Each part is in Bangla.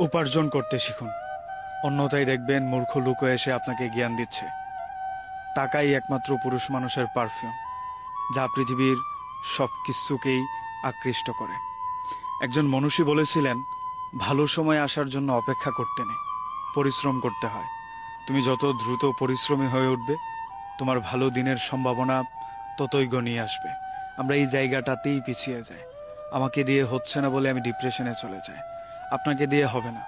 উপার্জন করতে শিখুন, অন্যথায় দেখবেন মূর্খ লোক এসে আপনাকে জ্ঞান দিচ্ছে। টাকাই একমাত্র পুরুষ মানুষের পারফিউম, যা পৃথিবীর সব কিছুকেই আকৃষ্ট করে। একজন মনীষী বলেছিলেন, ভালো সময় আসার জন্য অপেক্ষা করতে নেই, পরিশ্রম করতে হয়। তুমি যত দ্রুত পরিশ্রমী হয়ে উঠবে, তোমার ভালো দিনের সম্ভাবনা ততই ঘনিয়ে আসবে। আমরা এই জায়গাটাতেই পিছিয়ে যাই। আমাকে দিয়ে হচ্ছে না বলে আমি ডিপ্রেশনে চলে যাই। আপনাকে দিয়ে হবে না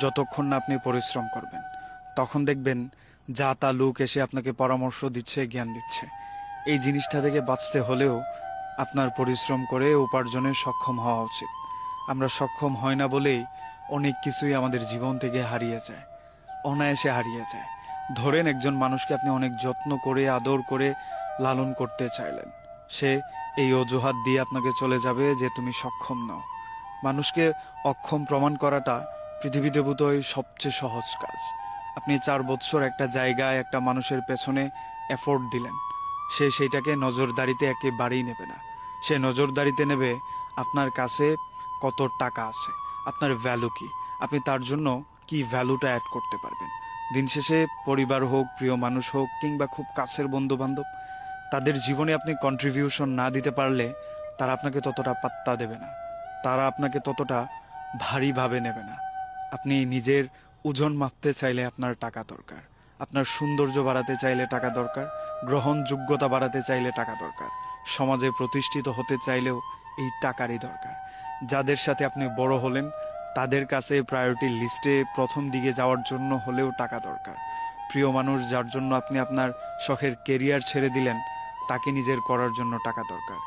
যতক্ষণ না আপনি পরিশ্রম করবেন। তখন দেখবেন যা তা লোক এসে আপনাকে পরামর্শ দিচ্ছে, জ্ঞান দিচ্ছে। এই জিনিসটা থেকে বাঁচতে হলেও আপনার পরিশ্রম করে উপার্জনে সক্ষম হওয়া উচিত। আমরা সক্ষম হয় না বলেই অনেক কিছুই আমাদের জীবন থেকে হারিয়ে যায়, অনায়াসে হারিয়ে যায়। ধরেন একজন মানুষকে আপনি অনেক যত্ন করে আদর করে লালন করতে চাইলেন, সে এই অজুহাত দিয়ে আপনাকে চলে যাবে যে তুমি সক্ষম নও। মানুষকে অক্ষম প্রমাণ করাটা পৃথিবীতে বোধহয় সবচেয়ে সহজ কাজ। আপনি 4 বছর একটা জায়গায় একটা মানুষের পেছনে এফোর্ট দিলেন, সে সেইটাকে নজরদারিতে একেবারেই নেবে না। সে নজরদারিতে নেবে আপনার কাছে কত টাকা আছে, আপনার ভ্যালু কি, আপনি তার জন্য কি ভ্যালুটা অ্যাড করতে পারবেন। দিন শেষে পরিবার হোক, প্রিয় মানুষ হোক, কিংবা খুব কাছের বন্ধু বান্ধব, তাদের জীবনে আপনি কন্ট্রিবিউশন না দিতে পারলে তারা আপনাকে ততটা পাত্তা দেবে না, তারা আপনাকে ততটা ভারীভাবে নেবে না। আপনি নিজের ওজন মাপতে চাইলে আপনার টাকা দরকার, আপনার সৌন্দর্য বাড়াতে চাইলে টাকা দরকার, গ্রহণযোগ্যতা বাড়াতে চাইলে টাকা দরকার, সমাজে প্রতিষ্ঠিত হতে চাইলেও এই টাকারই দরকার। যাদের সাথে আপনি বড় হলেন তাদের কাছে প্রায়োরিটি লিস্টে প্রথম দিকে যাওয়ার জন্য হলেও টাকা দরকার। প্রিয় মানুষ যার জন্য আপনি আপনার শখের কেরিয়ার ছেড়ে দিলেন, তাকে নিজের করার জন্য টাকা দরকার।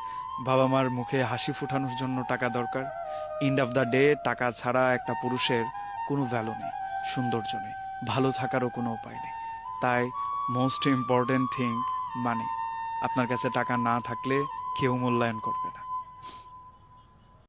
বাবা মার মুখে হাসি ফোটানোর জন্য টাকা দরকার। এন্ড অফ দ্য ডে টাকা ছাড়া একটা পুরুষের কোনো ভ্যালু নেই, সৌন্দর্য নেই, ভালো থাকারও কোনো উপায় নেই। তাই মোস্ট ইম্পর্টেন্ট থিং মানি। আপনার কাছে টাকা না থাকলে কেউ মূল্যায়ন করবে না।